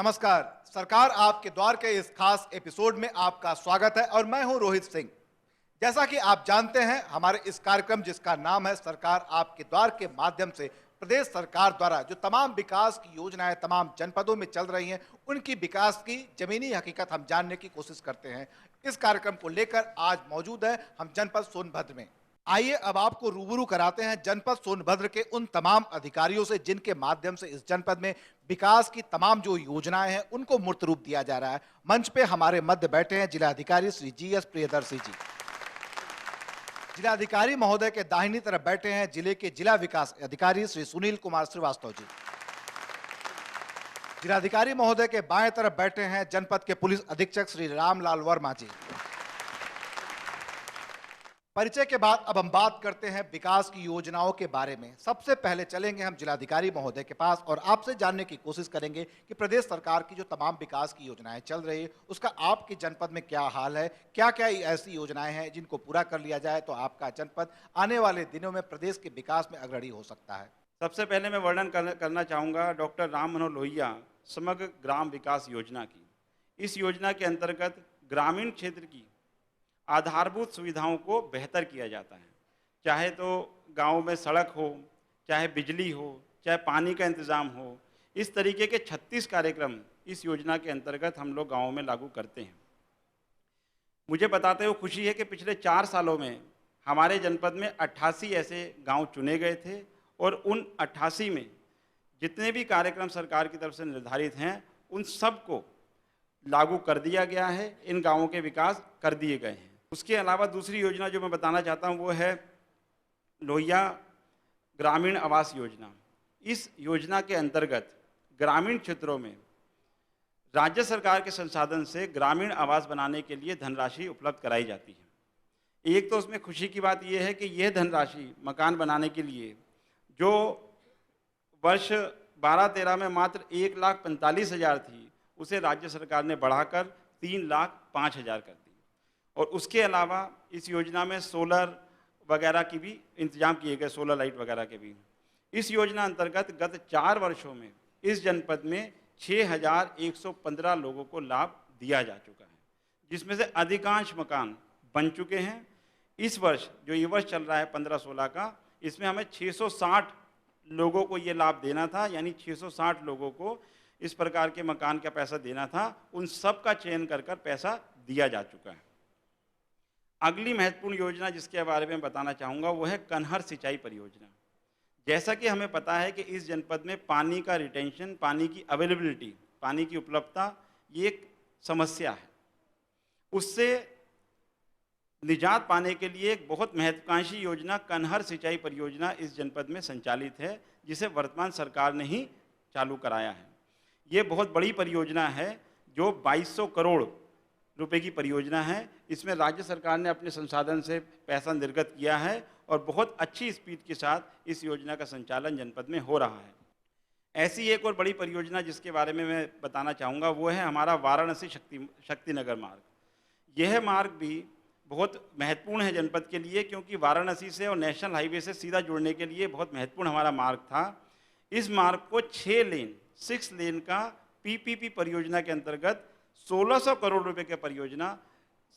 नमस्कार। सरकार आपके द्वार के इस खास एपिसोड में आपका स्वागत है और मैं हूं रोहित सिंह। जैसा कि आप जानते हैं, हमारे इस कार्यक्रम जिसका नाम है सरकार आपके द्वार के माध्यम से प्रदेश सरकार द्वारा जो तमाम विकास की योजनाएं तमाम जनपदों में चल रही हैं, उनकी विकास की जमीनी हकीकत हम जानने की कोशिश करते हैं। इस कार्यक्रम को लेकर आज मौजूद है हम जनपद सोनभद्र में। आइए अब आपको रूबरू कराते हैं जनपद सोनभद्र के उन तमाम अधिकारियों से जिनके माध्यम से इस जनपद में विकास की तमाम जो योजनाएं हैं उनको मूर्त रूप दिया जा रहा है। मंच पे हमारे मध्य बैठे हैं जिलाधिकारी श्री GS प्रियदर्शी जी। जिलाधिकारी महोदय के दाहिनी तरफ बैठे हैं जिले के जिला विकास अधिकारी श्री सुनील कुमार श्रीवास्तव जी। जिलाधिकारी महोदय के बाएं तरफ बैठे हैं जनपद के पुलिस अधीक्षक श्री रामलाल वर्मा जी। परिचय के बाद अब हम बात करते हैं विकास की योजनाओं के बारे में। सबसे पहले चलेंगे हम जिलाधिकारी महोदय के पास और आपसे जानने की कोशिश करेंगे कि प्रदेश सरकार की जो तमाम विकास की योजनाएं चल रही है उसका आपके जनपद में क्या हाल है, क्या क्या ऐसी योजनाएं हैं जिनको पूरा कर लिया जाए तो आपका जनपद आने वाले दिनों में प्रदेश के विकास में अग्रणी हो सकता है। सबसे पहले मैं वर्णन करना चाहूँगा डॉक्टर राम मनोहर लोहिया समग्र ग्राम विकास योजना की। इस योजना के अंतर्गत ग्रामीण क्षेत्र की आधारभूत सुविधाओं को बेहतर किया जाता है, चाहे तो गांव में सड़क हो, चाहे बिजली हो, चाहे पानी का इंतज़ाम हो। इस तरीके के 36 कार्यक्रम इस योजना के अंतर्गत हम लोग गाँव में लागू करते हैं। मुझे बताते हुए खुशी है कि पिछले 4 सालों में हमारे जनपद में 88 ऐसे गांव चुने गए थे और उन 88 में जितने भी कार्यक्रम सरकार की तरफ से निर्धारित हैं उन सब को लागू कर दिया गया है, इन गांवों के विकास कर दिए गए हैं। उसके अलावा दूसरी योजना जो मैं बताना चाहता हूं वो है लोहिया ग्रामीण आवास योजना। इस योजना के अंतर्गत ग्रामीण क्षेत्रों में राज्य सरकार के संसाधन से ग्रामीण आवास बनाने के लिए धनराशि उपलब्ध कराई जाती है। एक तो उसमें खुशी की बात यह है कि यह धनराशि मकान बनाने के लिए जो वर्ष 12-13 में मात्र 1,45,000 थी, उसे राज्य सरकार ने बढ़ाकर 3,05,000 कर दी। और उसके अलावा इस योजना में सोलर वगैरह की भी इंतजाम किए गए, सोलर लाइट वगैरह के भी। इस योजना अंतर्गत गत 4 वर्षों में इस जनपद में 6,115 लोगों को लाभ दिया जा चुका है, जिसमें से अधिकांश मकान बन चुके हैं। इस वर्ष जो ये वर्ष चल रहा है 15-16 का, इसमें हमें 660 लोगों को ये लाभ देना था, यानी 660 लोगों को इस प्रकार के मकान का पैसा देना था। उन सब का चयन कर पैसा दिया जा चुका है। अगली महत्वपूर्ण योजना जिसके बारे में बताना चाहूँगा वो है कनहर सिंचाई परियोजना। जैसा कि हमें पता है कि इस जनपद में पानी का रिटेंशन, पानी की अवेलेबिलिटी, पानी की उपलब्धता ये एक समस्या है। उससे निजात पाने के लिए एक बहुत महत्वाकांक्षी योजना कनहर सिंचाई परियोजना इस जनपद में संचालित है, जिसे वर्तमान सरकार ने ही चालू कराया है। ये बहुत बड़ी परियोजना है जो 2200 करोड़ रुपए की परियोजना है। इसमें राज्य सरकार ने अपने संसाधन से पैसा निर्गत किया है और बहुत अच्छी स्पीड के साथ इस योजना का संचालन जनपद में हो रहा है। ऐसी एक और बड़ी परियोजना जिसके बारे में मैं बताना चाहूँगा वो है हमारा वाराणसी शक्तिनगर मार्ग। यह मार्ग भी बहुत महत्वपूर्ण है जनपद के लिए, क्योंकि वाराणसी से और नेशनल हाईवे से सीधा जुड़ने के लिए बहुत महत्वपूर्ण हमारा मार्ग था। इस मार्ग को 6 लेन का PPP परियोजना के अंतर्गत 1600 करोड़ रुपए की परियोजना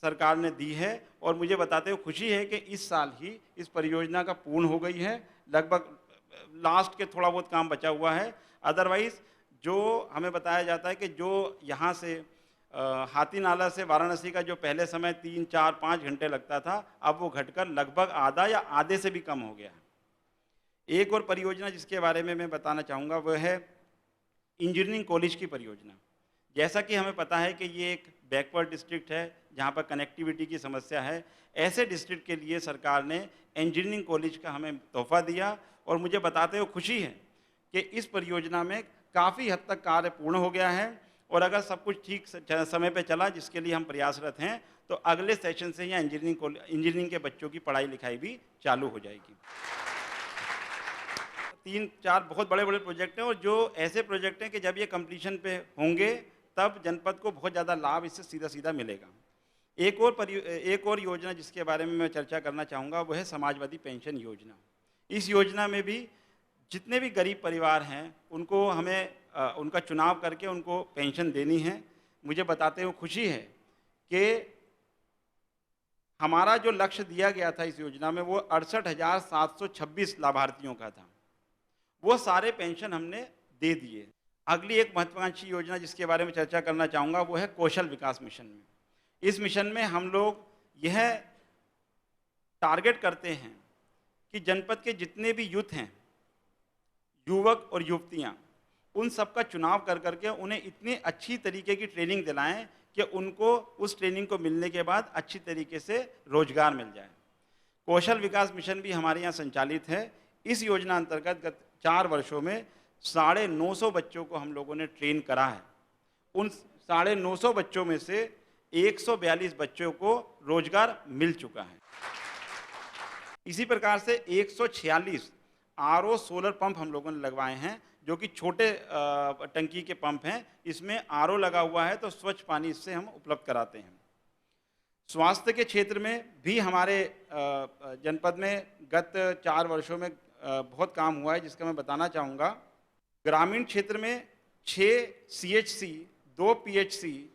सरकार ने दी है। और मुझे बताते हुए खुशी है कि इस साल ही इस परियोजना का पूर्ण हो गई है। लगभग लास्ट के थोड़ा बहुत काम बचा हुआ है। अदरवाइज जो हमें बताया जाता है कि जो यहाँ से हाथी नाला से वाराणसी का जो पहले समय 3, 4, 5 घंटे लगता था, अब वो घटकर लगभग आधा या आधे से भी कम हो गया है। एक और परियोजना जिसके बारे में मैं बताना चाहूँगा वह है इंजीनियरिंग कॉलेज की परियोजना। जैसा कि हमें पता है कि ये एक बैकवर्ड डिस्ट्रिक्ट है जहाँ पर कनेक्टिविटी की समस्या है। ऐसे डिस्ट्रिक्ट के लिए सरकार ने इंजीनियरिंग कॉलेज का हमें तोहफा दिया और मुझे बताते हुए खुशी है कि इस परियोजना में काफ़ी हद तक कार्य पूर्ण हो गया है। और अगर सब कुछ ठीक समय पे चला, जिसके लिए हम प्रयासरत हैं, तो अगले सेशन से यहाँ इंजीनियरिंग के बच्चों की पढ़ाई लिखाई भी चालू हो जाएगी। 3-4 बहुत बड़े बड़े प्रोजेक्ट हैं और जो ऐसे प्रोजेक्ट हैं कि जब ये कंप्लीशन पे होंगे तब जनपद को बहुत ज़्यादा लाभ इससे सीधा सीधा मिलेगा। एक और योजना जिसके बारे में मैं चर्चा करना चाहूँगा वो है समाजवादी पेंशन योजना। इस योजना में भी जितने भी गरीब परिवार हैं उनको हमें उनका चुनाव करके उनको पेंशन देनी है। मुझे बताते हुए खुशी है कि हमारा जो लक्ष्य दिया गया था इस योजना में वो 68,726 लाभार्थियों का था, वो सारे पेंशन हमने दे दिए। अगली एक महत्वाकांक्षी योजना जिसके बारे में चर्चा करना चाहूँगा वो है कौशल विकास मिशन में। इस मिशन में हम लोग यह टारगेट करते हैं कि जनपद के जितने भी यूथ हैं, युवक और युवतियाँ, उन सब का चुनाव कर करके उन्हें इतनी अच्छी तरीके की ट्रेनिंग दिलाएं कि उनको उस ट्रेनिंग को मिलने के बाद अच्छी तरीके से रोजगार मिल जाए। कौशल विकास मिशन भी हमारे यहाँ संचालित है। इस योजना अंतर्गत गत 4 वर्षों में 950 बच्चों को हम लोगों ने ट्रेन करा है। उन 950 बच्चों में से 142 बच्चों को रोजगार मिल चुका है। इसी प्रकार से 146 आरओ सोलर पंप हम लोगों ने लगवाए हैं, जो कि छोटे टंकी के पंप हैं। इसमें आरओ लगा हुआ है तो स्वच्छ पानी इससे हम उपलब्ध कराते हैं। स्वास्थ्य के क्षेत्र में भी हमारे जनपद में गत 4 वर्षों में बहुत काम हुआ है, जिसका मैं बताना चाहूँगा। ग्रामीण क्षेत्र में 6 सीएचसी, 2 पीएचसी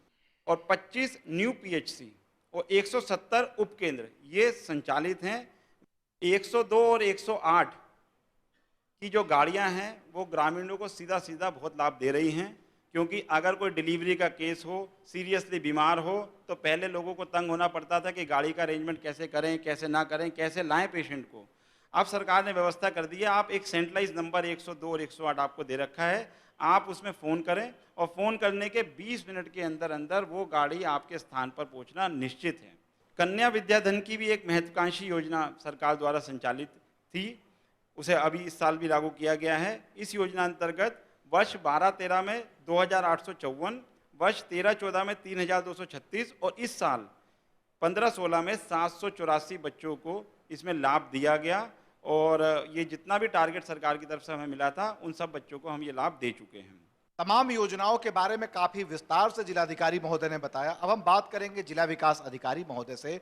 और 25 न्यू पीएचसी और 170 उपकेंद्र ये संचालित हैं। 102 और 108 की जो गाड़ियां हैं वो ग्रामीणों को सीधा सीधा बहुत लाभ दे रही हैं, क्योंकि अगर कोई डिलीवरी का केस हो, सीरियसली बीमार हो, तो पहले लोगों को तंग होना पड़ता था कि गाड़ी का अरेंजमेंट कैसे करें, कैसे ना करें, कैसे लाएं पेशेंट को। अब सरकार ने व्यवस्था कर दी है, आप एक सेंट्रलाइज नंबर 102 और 108 आपको दे रखा है, आप उसमें फ़ोन करें और फ़ोन करने के 20 मिनट के अंदर अंदर वो गाड़ी आपके स्थान पर पहुँचना निश्चित है। कन्या विद्याधन की भी एक महत्वाकांक्षी योजना सरकार द्वारा संचालित थी, उसे अभी इस साल भी लागू किया गया है। इस योजना अंतर्गत वर्ष 12-13 में 2,854, वर्ष 13-14 में 3,236 और इस साल 15-16 में 784 बच्चों को इसमें लाभ दिया गया। और ये जितना भी टारगेट सरकार की तरफ से हमें मिला था, उन सब बच्चों को हम ये लाभ दे चुके हैं। तमाम योजनाओं के बारे में काफी विस्तार से जिलाधिकारी महोदय ने बताया। अब हम बात करेंगे जिला विकास अधिकारी महोदय से।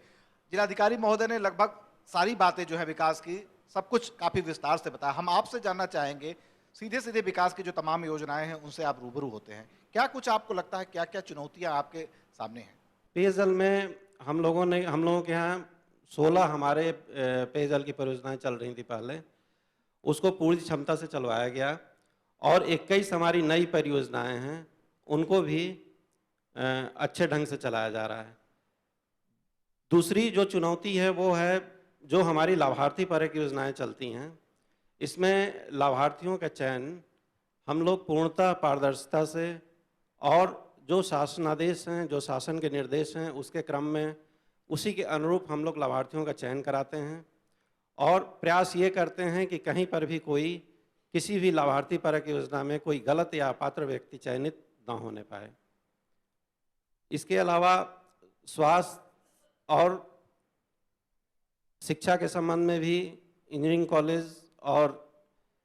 जिलाधिकारी महोदय ने लगभग सारी बातें जो है विकास की, सब कुछ काफी विस्तार से बताया। हम आपसे जानना चाहेंगे, सीधे सीधे विकास की जो तमाम योजनाएं हैं उनसे आप रूबरू होते हैं, क्या कुछ आपको लगता है, क्या क्या चुनौतियां आपके सामने हैं? पेयजल में हम लोगों के यहाँ 16 हमारे पेयजल की परियोजनाएं चल रही थी पहले, उसको पूरी क्षमता से चलवाया गया और 21 हमारी नई परियोजनाएं हैं, उनको भी अच्छे ढंग से चलाया जा रहा है। दूसरी जो चुनौती है वो है जो हमारी लाभार्थी परक योजनाएं चलती हैं, इसमें लाभार्थियों का चयन हम लोग पूर्णतः पारदर्शिता से और जो शासनादेश हैं, जो शासन के निर्देश हैं, उसके क्रम में उसी के अनुरूप हम लोग लाभार्थियों का चयन कराते हैं और प्रयास ये करते हैं कि कहीं पर भी कोई किसी भी लाभार्थी परक योजना में कोई गलत या अपात्र व्यक्ति चयनित ना होने पाए। इसके अलावा स्वास्थ्य और शिक्षा के संबंध में भी इंजीनियरिंग कॉलेज और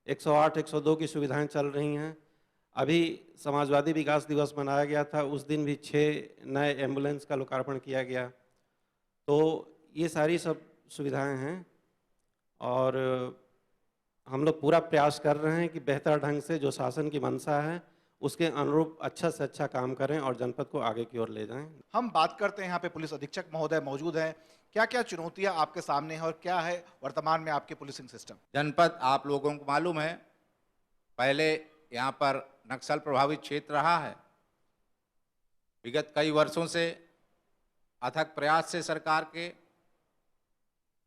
108, 102 की सुविधाएं चल रही हैं। अभी समाजवादी विकास दिवस मनाया गया था, उस दिन भी 6 नए एम्बुलेंस का लोकार्पण किया गया। तो ये सारी सब सुविधाएं हैं और हम लोग पूरा प्रयास कर रहे हैं कि बेहतर ढंग से जो शासन की मंशा है उसके अनुरूप अच्छा से अच्छा काम करें और जनपद को आगे की ओर ले जाएं। हम बात करते हैं, यहाँ पे पुलिस अधीक्षक महोदय मौजूद हैं। क्या क्या चुनौतियां आपके सामने हैं और क्या है वर्तमान में आपके पुलिसिंग सिस्टम? जनपद आप लोगों को मालूम है, पहले यहाँ पर नक्सल प्रभावित क्षेत्र रहा है। विगत कई वर्षों से अथक प्रयास से सरकार के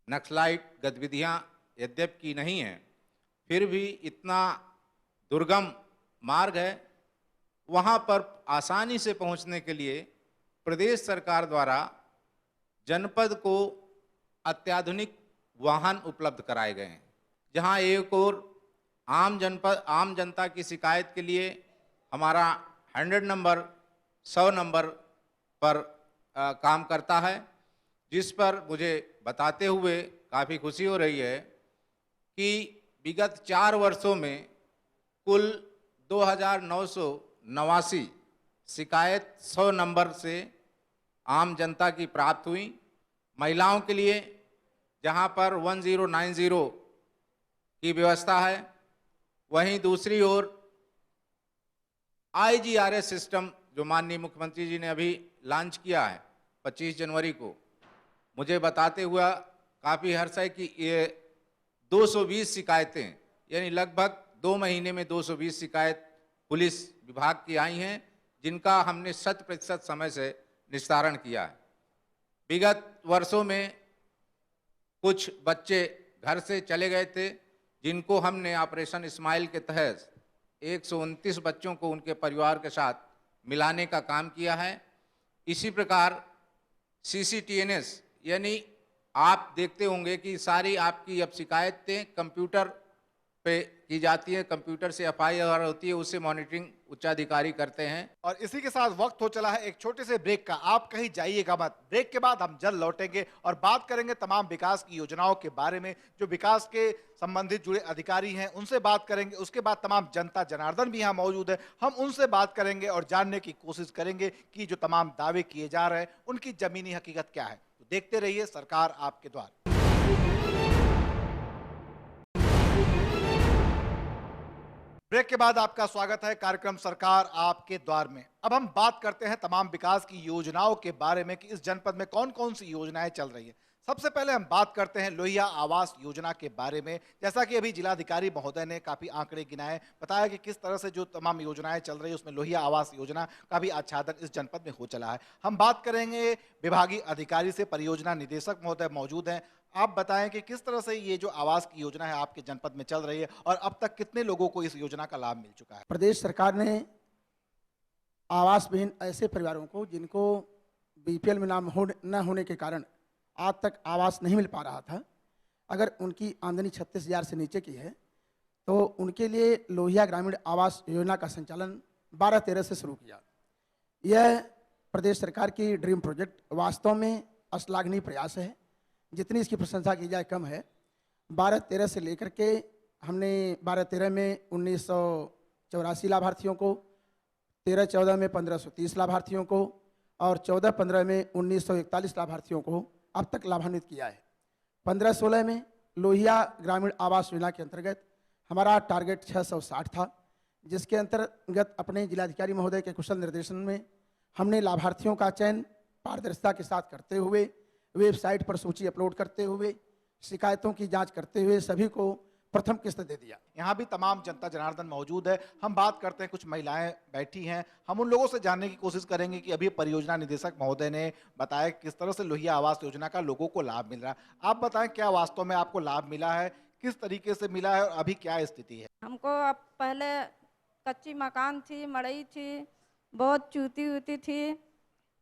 नक्सलाइट गतिविधियाँ यद्यपि की नहीं हैं, फिर भी इतना दुर्गम मार्ग है, वहाँ पर आसानी से पहुँचने के लिए प्रदेश सरकार द्वारा जनपद को अत्याधुनिक वाहन उपलब्ध कराए गए हैं। जहाँ एक और आम जनता की शिकायत के लिए हमारा 100 नंबर 100 नंबर पर काम करता है, जिस पर मुझे बताते हुए काफ़ी खुशी हो रही है कि विगत 4 वर्षों में कुल 2,989 शिकायत 100 नंबर से आम जनता की प्राप्त हुई। महिलाओं के लिए जहां पर 1090 की व्यवस्था है, वहीं दूसरी ओर IGRS सिस्टम जो माननीय मुख्यमंत्री जी ने अभी लॉन्च किया है 25 जनवरी को, मुझे बताते हुआ काफ़ी हर्ष है कि ये 220 शिकायतें, यानी लगभग 2 महीने में 220 शिकायत पुलिस विभाग की आई हैं, जिनका हमने 100% समय से निस्तारण किया है। विगत वर्षों में कुछ बच्चे घर से चले गए थे, जिनको हमने ऑपरेशन स्माइल के तहत 129 बच्चों को उनके परिवार के साथ मिलाने का काम किया है। इसी प्रकार CCTNS, यानी आप देखते होंगे कि सारी आपकी अब शिकायतें कंप्यूटर पे की जाती है, कंप्यूटर से FIR होती है, उससे मॉनिटरिंग उच्चाधिकारी करते हैं। और इसी के साथ वक्त हो चला है एक छोटे से ब्रेक का। आप कहीं जाइएगा मत। ब्रेक के बाद हम जल्द लौटेंगे और बात करेंगे तमाम विकास की योजनाओं के बारे में, जो विकास के संबंधित जुड़े अधिकारी हैं उनसे बात करेंगे। उसके बाद तमाम जनता जनार्दन भी यहाँ मौजूद है, हम उनसे बात करेंगे और जानने की कोशिश करेंगे कि जो तमाम दावे किए जा रहे हैं उनकी जमीनी हकीकत क्या है। तो देखते रहिए सरकार आपके द्वार। ब्रेक के बाद आपका स्वागत है कार्यक्रम सरकार आपके द्वार में। अब हम बात करते हैं तमाम विकास की योजनाओं के बारे में कि इस जनपद में कौन कौन सी योजनाएं चल रही है। सबसे पहले हम बात करते हैं लोहिया आवास योजना के बारे में। जैसा कि अभी जिलाधिकारी महोदय ने काफी आंकड़े गिनाए, बताया कि किस तरह से जो तमाम योजनाएं चल रही है उसमें लोहिया आवास योजना का भी आच्छादन इस जनपद में हो चला है। हम बात करेंगे विभागीय अधिकारी से, परियोजना निदेशक महोदय मौजूद हैं। आप बताएं कि किस तरह से ये जो आवास की योजना है आपके जनपद में चल रही है और अब तक कितने लोगों को इस योजना का लाभ मिल चुका है। प्रदेश सरकार ने आवास विहीन ऐसे परिवारों को जिनको BPL में नाम न होने के कारण आज तक आवास नहीं मिल पा रहा था, अगर उनकी आमदनी 36,000 से नीचे की है तो उनके लिए लोहिया ग्रामीण आवास योजना का संचालन 12-13 से शुरू किया। यह प्रदेश सरकार की ड्रीम प्रोजेक्ट वास्तव में अश्लाघनीय प्रयास है, जितनी इसकी प्रशंसा की जाए कम है। 12-13 से लेकर के हमने 12-13 में 1984 लाभार्थियों को, 13-14 में 1530 लाभार्थियों को और 14-15 में 1941 लाभार्थियों को अब तक लाभान्वित किया है। 15-16 में लोहिया ग्रामीण आवास योजना के अंतर्गत हमारा टारगेट 660 था, जिसके अंतर्गत अपने जिलाधिकारी महोदय के कुशल निर्देशन में हमने लाभार्थियों का चयन पारदर्शिता के साथ करते हुए, वेबसाइट पर सूची अपलोड करते हुए, शिकायतों की जांच करते हुए सभी को प्रथम किस्त दे दिया। यहाँ भी तमाम जनता जनार्दन मौजूद है। हम बात करते हैं, कुछ महिलाएं बैठी हैं, हम उन लोगों से जानने की कोशिश करेंगे कि अभी परियोजना निदेशक महोदय ने बताया किस तरह से लोहिया आवास योजना का लोगों को लाभ मिल रहा है। आप बताएं क्या वास्तव में आपको लाभ मिला है, किस तरीके से मिला है और अभी क्या स्थिति है। हमको अब पहले कच्ची मकान थी, मड़ई थी, बहुत चूती उती थी।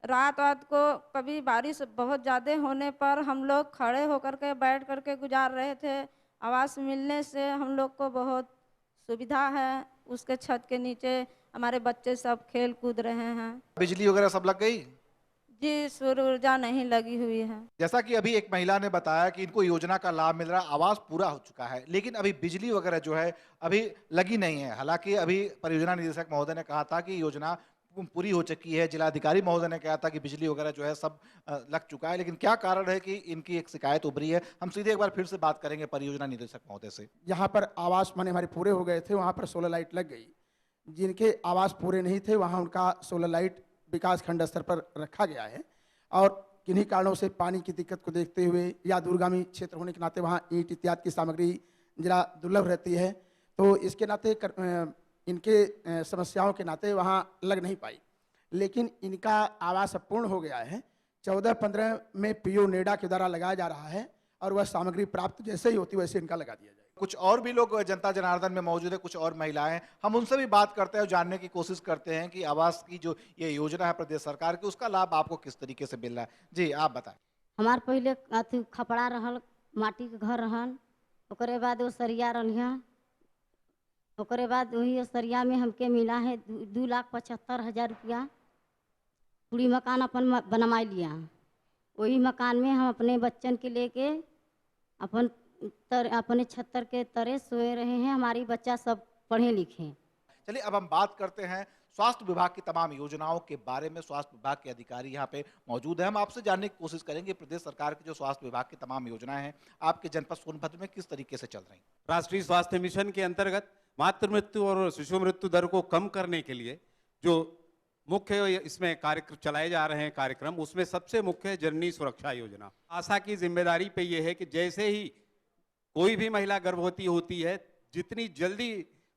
रात को कभी बारिश बहुत ज़्यादा होने पर हम लोग खड़े होकर के बैठ करके गुजार रहे थे। आवास मिलने से हम लोग को बहुत सुविधा है। उसके छत के नीचे हमारे बच्चे सब खेल कूद रहे हैं। बिजली वगैरह सब लग गई जी, सौर ऊर्जा नहीं लगी हुई है। जैसा कि अभी एक महिला ने बताया कि इनको योजना का लाभ मिल रहा है, आवास पूरा हो चुका है, लेकिन अभी बिजली वगैरह जो है अभी लगी नहीं है। हालांकि अभी परियोजना निदेशक महोदय ने कहा था कि योजना पूरी हो चुकी है, जिलाधिकारी महोदय ने कहा था कि बिजली वगैरह जो है सब लग चुका है, लेकिन क्या कारण है कि इनकी एक शिकायत उभरी है। हम सीधे एक बार फिर से बात करेंगे परियोजना निदेशक महोदय से। जहाँ पर आवास माने हमारे पूरे हो गए थे वहाँ पर सोलर लाइट लग गई। जिनके आवास पूरे नहीं थे वहाँ उनका सोलर लाइट विकास खंड स्तर पर रखा गया है और किन्हीं कारणों से पानी की दिक्कत को देखते हुए या दूरगामी क्षेत्र होने के नाते वहाँ ईंट इत्यादि की सामग्री जरा दुर्लभ रहती है, तो इसके नाते इनके समस्याओं के नाते वहाँ लग नहीं पाई। लेकिन इनका आवास अब पूर्ण हो गया है। 14-15 में PO नेडा के द्वारा लगाया जा रहा है और वह सामग्री प्राप्त जैसे ही होती वैसे इनका लगा दिया जाए। कुछ और भी लोग जनता जनार्दन में मौजूद है, कुछ और महिलाएं, हम उनसे भी बात करते हैं और जानने की कोशिश करते हैं कि आवास की जो ये योजना है प्रदेश सरकार की, उसका लाभ आपको किस तरीके से मिल रहा है। जी आप बताएं। हमार पहले अथी खपड़ा रहल, माटी के घर रहल, ओकरे बाद वो सरिया रहिया, ओकरे बाद वही सरिया में हमके मिला है 2,75,000 रुपया। पूरी मकान अपन बनवाई लिया। वही मकान में हम अपने बच्चन के लेके अपने छत्तर के तरह सोए रहे हैं। हमारी बच्चा सब पढ़े लिखे। चलिए अब हम बात करते हैं स्वास्थ्य विभाग की तमाम योजनाओं के बारे में। स्वास्थ्य विभाग के अधिकारी यहाँ पे मौजूद हैं, हम आपसे जानने की कोशिश करेंगे प्रदेश सरकार की जो स्वास्थ्य विभाग की तमाम योजनाएं हैं आपके जनपद सोनभद्र में किस तरीके से चल रही हैं। राष्ट्रीय स्वास्थ्य मिशन के अंतर्गत मातृ मृत्यु और शिशु मृत्यु दर को कम करने के लिए जो मुख्य इसमें कार्यक्रम चलाए जा रहे हैं कार्यक्रम, उसमें सबसे मुख्य है जननी सुरक्षा योजना। आशा की जिम्मेदारी पे ये है कि जैसे ही कोई भी महिला गर्भवती होती है, जितनी जल्दी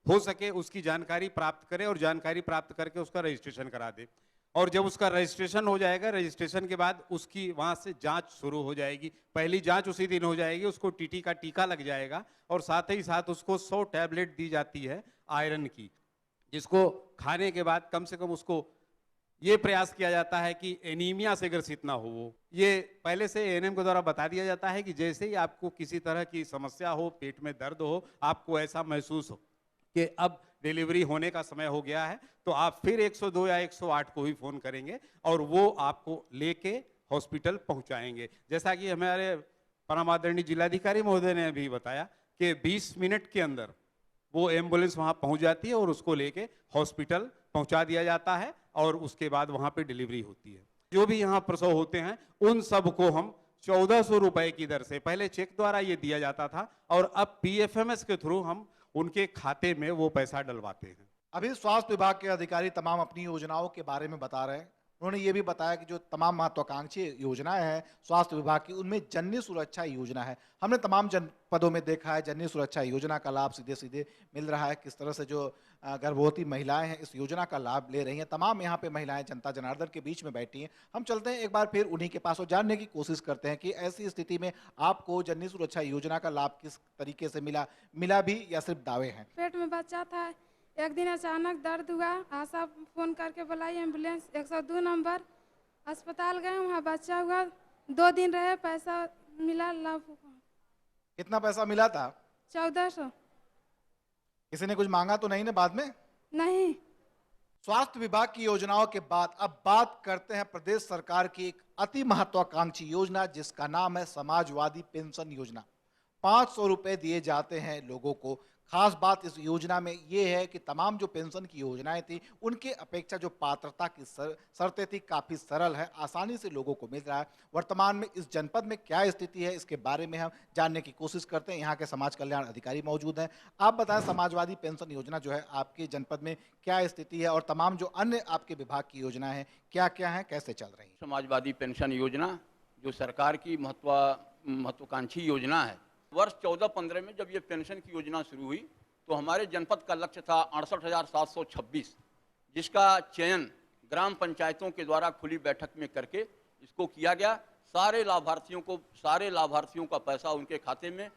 हो सके उसकी जानकारी प्राप्त करें और जानकारी प्राप्त करके उसका रजिस्ट्रेशन करा दे। और जब उसका रजिस्ट्रेशन हो जाएगा, रजिस्ट्रेशन के बाद उसकी वहाँ से जांच शुरू हो जाएगी। पहली जांच उसी दिन हो जाएगी, उसको टीटी का टीका लग जाएगा और साथ ही साथ उसको 100 टैबलेट दी जाती है आयरन की, जिसको खाने के बाद कम से कम उसको ये प्रयास किया जाता है कि एनीमिया से ग्रसित ना हो। वो ये पहले से एएनएम के द्वारा बता दिया जाता है कि जैसे ही आपको किसी तरह की समस्या हो, पेट में दर्द हो, आपको ऐसा महसूस हो कि अब डिलीवरी होने का समय हो गया है, तो आप फिर 102 या 108 को ही फोन करेंगे और वो आपको लेके हॉस्पिटल पहुंचाएंगे। जैसा कि हमारे परम आदरणीय जिलाधिकारी महोदय ने भी बताया कि 20 मिनट के अंदर वो एम्बुलेंस वहां पहुंच जाती है और उसको लेके हॉस्पिटल पहुंचा दिया जाता है और उसके बाद वहां पे डिलीवरी होती है। जो भी यहाँ प्रसव होते हैं उन सब को हम 1400 रुपए की दर से, पहले चेक द्वारा ये दिया जाता था और अब पीएफएमएस के थ्रू हम उनके खाते में वो पैसा डलवाते हैं। अभी स्वास्थ्य विभाग के अधिकारी तमाम अपनी योजनाओं के बारे में बता रहे हैं। उन्होंने ये भी बताया कि जो तमाम महत्वाकांक्षी योजनाएं हैं स्वास्थ्य विभाग की, उनमें जननी सुरक्षा योजना है। हमने तमाम जनपदों में देखा है जननी सुरक्षा योजना का लाभ सीधे सीधे मिल रहा है। किस तरह से जो गर्भवती महिलाएं हैं इस योजना का लाभ ले रही हैं। तमाम यहाँ पे महिलाएं जनता जनार्दन के बीच में बैठी हैं। हम चलते हैं एक बार फिर उन्हीं के पास और जानने की कोशिश करते हैं कि ऐसी स्थिति में आपको जननी सुरक्षा योजना का लाभ किस तरीके से मिला भी या सिर्फ दावे हैं? पेट में बच्चा था, एक दिन अचानक दर्द हुआ, आशा फोन करके बुलाई एम्बुलेंस 102 नंबर, अस्पताल गए, वहाँ बच्चा हुआ, 2 दिन रहे, पैसा मिला लाभ। कितना पैसा मिला था? 1400। किसी ने कुछ मांगा तो नहीं ना बाद में? नहीं। स्वास्थ्य विभाग की योजनाओं के बाद अब बात करते हैं प्रदेश सरकार की एक अति महत्वाकांक्षी योजना जिसका नाम है समाजवादी पेंशन योजना। 500 रुपए दिए जाते हैं लोगों को। खास बात इस योजना में यह है कि तमाम जो पेंशन की योजनाएं थी उनके अपेक्षा जो पात्रता की शर्तें थी काफ़ी सरल है, आसानी से लोगों को मिल रहा है। वर्तमान में इस जनपद में क्या स्थिति है इसके बारे में हम जानने की कोशिश करते हैं। यहाँ के समाज कल्याण अधिकारी मौजूद हैं। आप बताएं समाजवादी पेंशन योजना जो है आपके जनपद में क्या स्थिति है और तमाम जो अन्य आपके विभाग की योजनाएं हैं क्या क्या हैं, कैसे चल रही है? समाजवादी पेंशन योजना जो सरकार की महत्वाकांक्षी योजना है, वर्ष 14-15 में जब ये पेंशन की योजना शुरू हुई तो हमारे जनपद का लक्ष्य था 68,726, जिसका चयन ग्राम पंचायतों के द्वारा खुली बैठक में करके इसको किया गया। सारे लाभार्थियों का पैसा उनके खाते में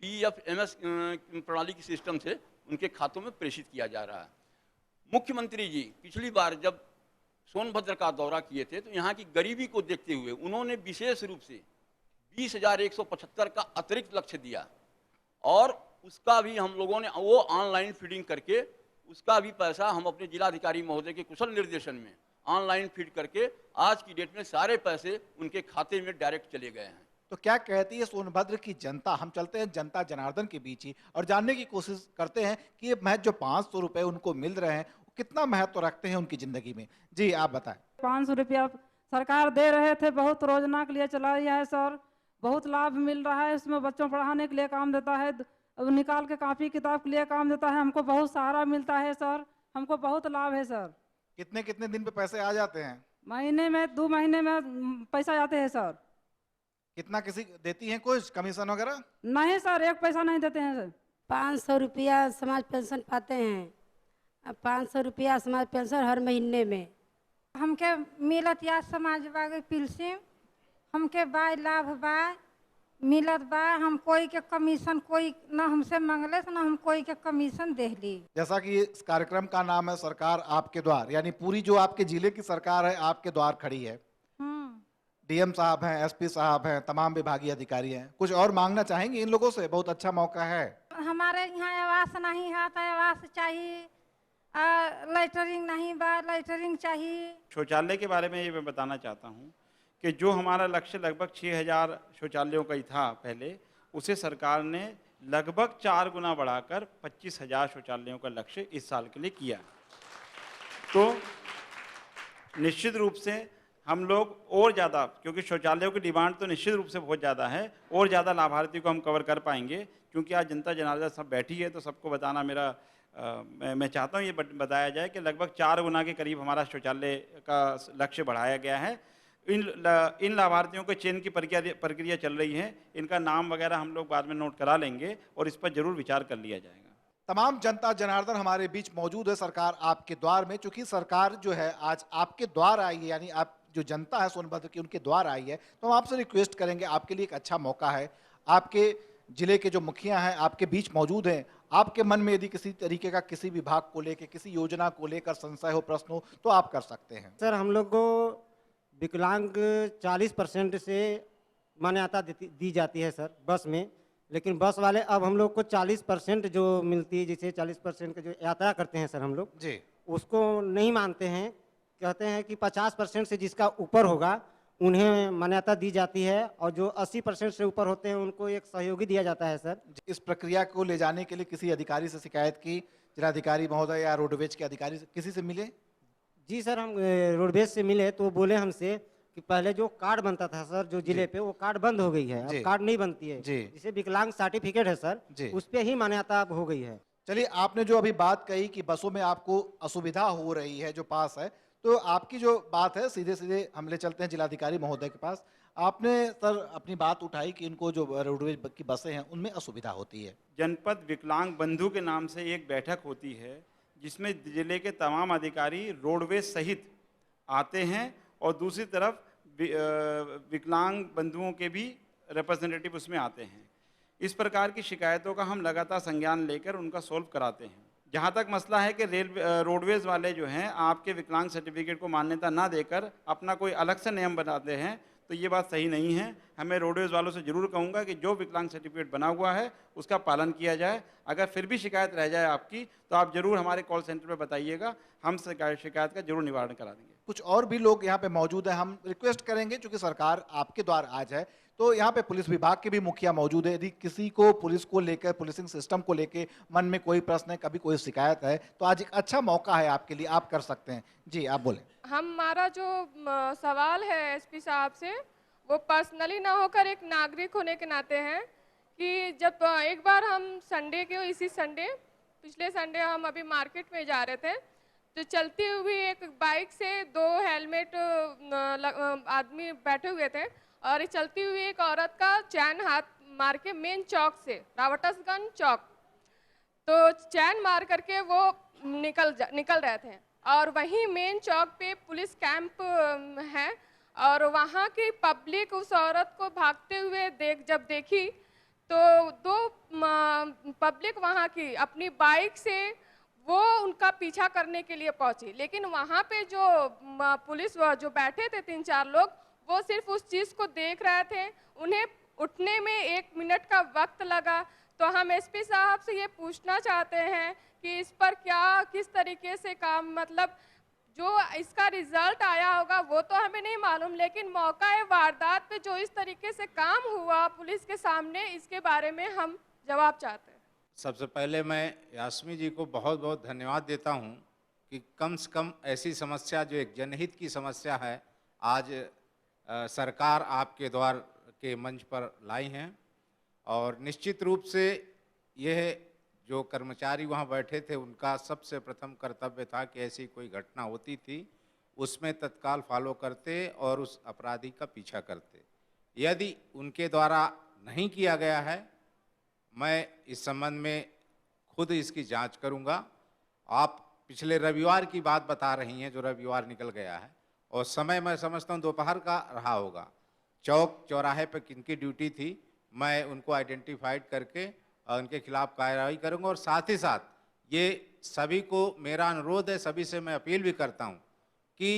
पीएफएमएस प्रणाली की सिस्टम से उनके खातों में प्रेषित किया जा रहा है। मुख्यमंत्री जी पिछली बार जब सोनभद्र का दौरा किए थे तो यहाँ की गरीबी को देखते हुए उन्होंने विशेष रूप से 20,175 का अतिरिक्त लक्ष्य दिया और उसका भी हम लोगों ने वो ऑनलाइन फीडिंग करके उसका भी पैसा हम अपने जिलाधिकारी महोदय के कुशल निर्देशन में ऑनलाइन फीड करके आज की डेट में सारे पैसे उनके खाते में डायरेक्ट चले गए हैं। तो क्या कहती है सोनभद्र की जनता? हम चलते हैं जनता जनार्दन के बीच ही और जानने की कोशिश करते हैं कि ये महज जो 500 रुपए उनको मिल रहे हैं कितना महत्व रखते हैं उनकी जिंदगी में। जी आप बताएं। 500 रुपया सरकार दे रहे थे, बहुत रोजना के लिए चला रही है सर, बहुत लाभ मिल रहा है। इसमें बच्चों पढ़ाने के लिए काम देता है, निकाल के कॉपी किताब के लिए काम देता है, हमको बहुत सहारा मिलता है सर, हमको बहुत लाभ है सर। कितने कितने दिन पे पैसे आ जाते हैं? महीने में 2 महीने में पैसा आते हैं सर। कितना किसी देती हैं कुछ कमीशन वगैरह? नहीं सर, 1 पैसा नहीं देते हैं सर। 500 रुपया समाज पेंशन पाते हैं। 500 रुपया समाज पेंशन हर महीने में हमके मिलत या समाजवादी पेंशन हमके बा लाभ बा मिलत बा। हम कोई के कमीशन कोई ना हमसे मंगले ना हम कोई के कमीशन दे ली। जैसा कि इस कार्यक्रम का नाम है सरकार आपके द्वार, यानी पूरी जो आपके जिले की सरकार है आपके द्वार खड़ी है। डीएम साहब हैं, एसपी साहब हैं, तमाम विभागीय अधिकारी हैं। कुछ और मांगना चाहेंगे इन लोगों से? बहुत अच्छा मौका है। हमारे यहाँ आवास नहीं है तो आवास चाहिए, लाइटरिंग नहीं बा लाइटरिंग चाहिए। शौचालय के बारे में ये मैं बताना चाहता हूँ कि जो हमारा लक्ष्य लगभग 6,000 शौचालयों का ही था पहले, उसे सरकार ने लगभग 4 गुना बढ़ाकर 25,000 शौचालयों का लक्ष्य इस साल के लिए किया। तो निश्चित रूप से हम लोग और ज़्यादा, क्योंकि शौचालयों की डिमांड तो निश्चित रूप से बहुत ज़्यादा है, और ज़्यादा लाभार्थियों को हम कवर कर पाएंगे क्योंकि आज जनता जनार्दन सब बैठी है तो सबको बताना मेरा मैं चाहता हूँ ये बताया जाए कि लगभग 4 गुना के करीब हमारा शौचालय का लक्ष्य बढ़ाया गया है। इन लाभार्थियों के चयन की प्रक्रिया चल रही है। इनका नाम वगैरह हम लोग बाद में नोट करा लेंगे और इस पर जरूर विचार कर लिया जाएगा। तमाम जनता जनार्दन हमारे बीच मौजूद है सरकार आपके द्वार में। चूंकि सरकार जो है आज आपके द्वार आई है, यानी आप जो जनता है सोनभद्र की उनके द्वार आई है, तो हम आपसे रिक्वेस्ट करेंगे, आपके लिए एक अच्छा मौका है, आपके जिले के जो मुखिया हैं आपके बीच मौजूद हैं, आपके मन में यदि किसी तरीके का किसी विभाग को लेकर किसी योजना को लेकर संशय हो, प्रश्न हो, तो आप कर सकते हैं। सर, हम लोग को विकलांग 40% से मान्यता दी जाती है सर बस में, लेकिन बस वाले अब हम लोग को 40% जो मिलती है, जिसे 40% का जो यात्रा करते हैं सर हम लोग जी, उसको नहीं मानते हैं। कहते हैं कि 50% से जिसका ऊपर होगा उन्हें मान्यता दी जाती है, और जो 80% से ऊपर होते हैं उनको एक सहयोगी दिया जाता है सर। इस प्रक्रिया को ले जाने के लिए किसी अधिकारी से शिकायत की, जिलाधिकारी महोदय या रोडवेज के अधिकारी से किसी से मिले? जी सर, हम रोडवेज से मिले तो बोले हमसे कि पहले जो कार्ड बनता था सर जो जिले पे, वो कार्ड बंद हो गई है, अब कार्ड नहीं बनती है, जिसे विकलांग सर्टिफिकेट है सर, उस पे ही मान्यता अब हो गई है। चलिए, आपने जो अभी बात कही कि बसों में आपको असुविधा हो रही है जो पास है, तो आपकी जो बात है सीधे सीधे हम ले चलते हैं जिलाधिकारी महोदय के पास। आपने सर अपनी बात उठाई कि इनको जो रोडवेज की बसें हैं उनमें असुविधा होती है। जनपद विकलांग बंधु के नाम से एक बैठक होती है जिसमें जिले के तमाम अधिकारी रोडवेज सहित आते हैं, और दूसरी तरफ विकलांग बंधुओं के भी रिप्रेजेंटेटिव उसमें आते हैं। इस प्रकार की शिकायतों का हम लगातार संज्ञान लेकर उनका सोल्व कराते हैं। जहाँ तक मसला है कि रोडवेज वाले जो हैं आपके विकलांग सर्टिफिकेट को मान्यता ना देकर अपना कोई अलग से नियम बनाते हैं, तो ये बात सही नहीं है। हमें रोडवेज वालों से जरूर कहूँगा कि जो विकलांग सर्टिफिकेट बना हुआ है उसका पालन किया जाए। अगर फिर भी शिकायत रह जाए आपकी, तो आप जरूर हमारे कॉल सेंटर पर बताइएगा, हम शिकायत का जरूर निवारण करा देंगे। कुछ और भी लोग यहाँ पे मौजूद हैं, हम रिक्वेस्ट करेंगे, चूंकि सरकार आपके द्वार आज है, तो यहाँ पे पुलिस विभाग के भी मुखिया मौजूद है। यदि किसी को पुलिस को लेकर, पुलिसिंग सिस्टम को लेकर मन में कोई प्रश्न है, कभी कोई शिकायत है, तो आज एक अच्छा मौका है आपके लिए, आप कर सकते हैं। जी, आप बोलें। हमारा जो सवाल है एसपी साहब से, वो पर्सनली ना होकर एक नागरिक होने के नाते हैं कि जब एक बार हम संडे के, इसी संडे, पिछले संडे हम अभी मार्केट में जा रहे थे, तो चलती हुई एक बाइक से 2 हेलमेट आदमी बैठे हुए थे, और चलती हुई एक औरत का चैन हाथ मार के मेन चौक से, रावटसगंज चौक, तो चैन मार करके वो निकल रहे थे। और वहीं मेन चौक पे पुलिस कैंप है, और वहाँ की पब्लिक उस औरत को भागते हुए जब देखी, तो 2 पब्लिक वहाँ की अपनी बाइक से वो उनका पीछा करने के लिए पहुंची, लेकिन वहाँ पे जो पुलिस जो बैठे थे 3-4 लोग, वो सिर्फ उस चीज़ को देख रहे थे। उन्हें उठने में 1 मिनट का वक्त लगा। तो हम एसपी साहब से ये पूछना चाहते हैं कि इस पर किस तरीके से काम, मतलब जो इसका रिजल्ट आया होगा वो तो हमें नहीं मालूम, लेकिन मौका वारदात पे जो इस तरीके से काम हुआ पुलिस के सामने, इसके बारे में हम जवाब चाहते हैं। सबसे पहले मैं यास्मी जी को बहुत बहुत धन्यवाद देता हूं कि कम से कम ऐसी समस्या जो एक जनहित की समस्या है, आज सरकार आपके द्वार के मंच पर लाई हैं। और निश्चित रूप से यह जो कर्मचारी वहां बैठे थे, उनका सबसे प्रथम कर्तव्य था कि ऐसी कोई घटना होती थी उसमें तत्काल फॉलो करते और उस अपराधी का पीछा करते। यदि उनके द्वारा नहीं किया गया है, मैं इस संबंध में खुद इसकी जांच करूंगा। आप पिछले रविवार की बात बता रही हैं, जो रविवार निकल गया है, और समय मैं समझता हूं दोपहर का रहा होगा। चौक चौराहे पर किनकी ड्यूटी थी, मैं उनको आइडेंटिफाइड करके उनके खिलाफ कार्रवाई करूंगा। और साथ ही साथ ये सभी को मेरा अनुरोध है, सभी से मैं अपील भी करता हूं कि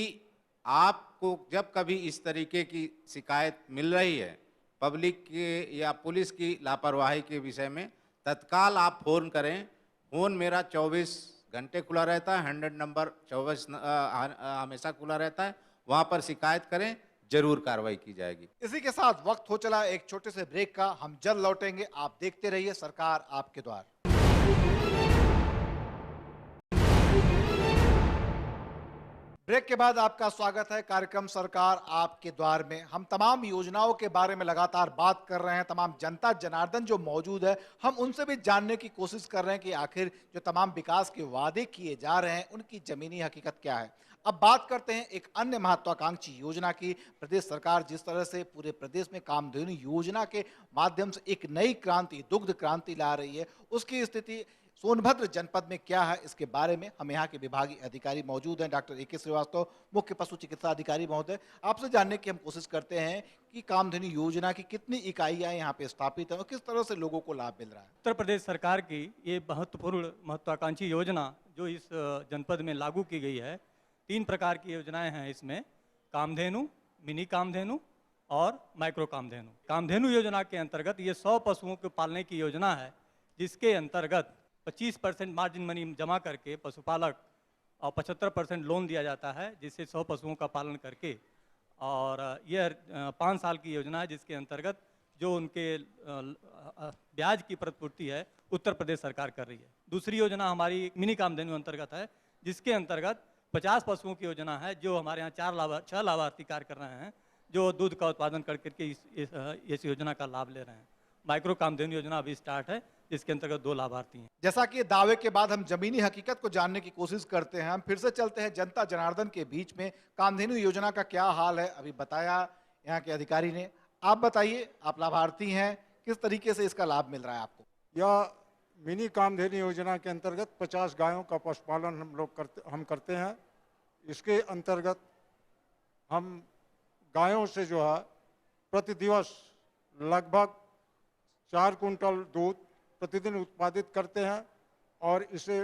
आपको जब कभी इस तरीके की शिकायत मिल रही है पब्लिक के या पुलिस की लापरवाही के विषय में, तत्काल आप फ़ोन करें। फ़ोन मेरा 24 घंटे खुला रहता है, 100 नंबर 24 हमेशा खुला रहता है, वहाँ पर शिकायत करें, जरूर कार्रवाई की जाएगी। इसी के साथ वक्त हो चला एक छोटे से ब्रेक का, हम जल्द लौटेंगे। आप देखते रहिए सरकार आपके द्वार। ब्रेक के बाद आपका स्वागत है कार्यक्रम सरकार आपके द्वार में। हम तमाम योजनाओं के बारे में लगातार बात कर रहे हैं। तमाम जनता जनार्दन जो मौजूद है, हम उनसे भी जानने की कोशिश कर रहे हैं कि आखिर जो तमाम विकास के वादे किए जा रहे हैं उनकी जमीनी हकीकत क्या है। अब बात करते हैं एक अन्य महत्वाकांक्षी योजना की। प्रदेश सरकार जिस तरह से पूरे प्रदेश में कामधेनु योजना के माध्यम से एक नई क्रांति, दुग्ध क्रांति ला रही है, उसकी स्थिति सोनभद्र जनपद में क्या है, इसके बारे में हम यहाँ के विभागीय अधिकारी मौजूद हैं। Doctor A K. श्रीवास्तव, मुख्य पशु चिकित्सा अधिकारी महोदय, आपसे जानने की हम कोशिश करते हैं कि कामधेनु योजना की कितनी इकाइयाँ यहाँ पे स्थापित हैं और किस तरह से लोगों को लाभ मिल रहा है। उत्तर प्रदेश सरकार की ये महत्वपूर्ण महत्वाकांक्षी योजना जो इस जनपद में लागू की गई है, 3 प्रकार की योजनाएं हैं इसमें: कामधेनु, मिनी कामधेनु और माइक्रो कामधेनु। कामधेनु योजना के अंतर्गत ये 100 पशुओं को पालने की योजना है, जिसके अंतर्गत 25% मार्जिन मनी जमा करके पशुपालक और 75% लोन दिया जाता है, जिससे 100 पशुओं का पालन करके, और यह 5 साल की योजना है, जिसके अंतर्गत जो उनके ब्याज की प्रतिपूर्ति है उत्तर प्रदेश सरकार कर रही है। दूसरी योजना हमारी मिनी कामधेनु अंतर्गत है, जिसके अंतर्गत 50 पशुओं की योजना है, जो हमारे यहाँ 6 लाभार्थी कार्य कर रहे हैं, जो दूध का उत्पादन करके इस योजना का लाभ ले रहे हैं। माइक्रो कामधेनु योजना अभी स्टार्ट है, जिसके अंतर्गत 2 लाभार्थी हैं। जैसा कि दावे के बाद हम जमीनी हकीकत को जानने की कोशिश करते हैं, हम फिर से चलते हैं जनता जनार्दन के बीच में। कामधेनु योजना का क्या हाल है, अभी बताया यहाँ के अधिकारी ने। आप बताइए, आप लाभार्थी हैं, किस तरीके से इसका लाभ मिल रहा है आपको? यह मिनी कामधेनु योजना के अंतर्गत 50 गायों का पशुपालन हम करते हैं। इसके अंतर्गत हम गायों से जो है प्रति दिवस लगभग 4 कुंटल दूध प्रतिदिन उत्पादित करते हैं और इसे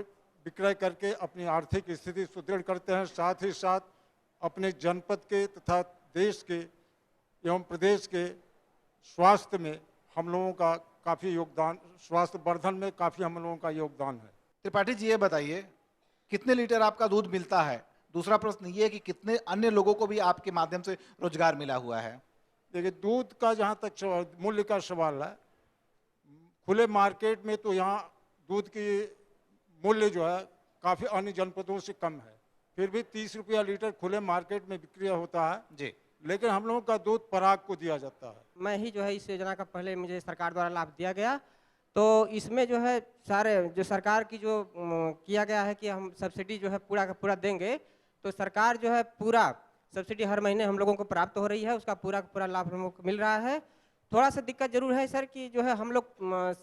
विक्रय करके अपनी आर्थिक स्थिति सुदृढ़ करते हैं। साथ ही साथ अपने जनपद के तथा देश के एवं प्रदेश के स्वास्थ्य में हम लोगों का काफ़ी योगदान, स्वास्थ्य वर्धन में काफ़ी हम लोगों का योगदान है। त्रिपाठी जी, ये बताइए कितने लीटर आपका दूध मिलता है? दूसरा प्रश्न ये है कि कितने अन्य लोगों को भी आपके माध्यम से रोजगार मिला हुआ है? देखिए, दूध का जहाँ तक मूल्य का सवाल है, खुले मार्केट में तो यहाँ दूध की मूल्य जो है काफ़ी अन्य जनपदों से कम है। फिर भी 30 रुपया लीटर खुले मार्केट में बिक्री होता है जी, लेकिन हम लोगों का दूध पराग को दिया जाता है। मैं ही जो है इस योजना का पहले मुझे सरकार द्वारा लाभ दिया गया, तो इसमें जो है सारे जो सरकार की जो किया गया है कि हम सब्सिडी जो है पूरा का पूरा देंगे, तो सरकार जो है पूरा सब्सिडी हर महीने हम लोगों को प्राप्त हो रही है, उसका पूरा का पूरा लाभ हम लोगों को मिल रहा है। थोड़ा सा दिक्कत जरूर है सर कि जो है हम लोग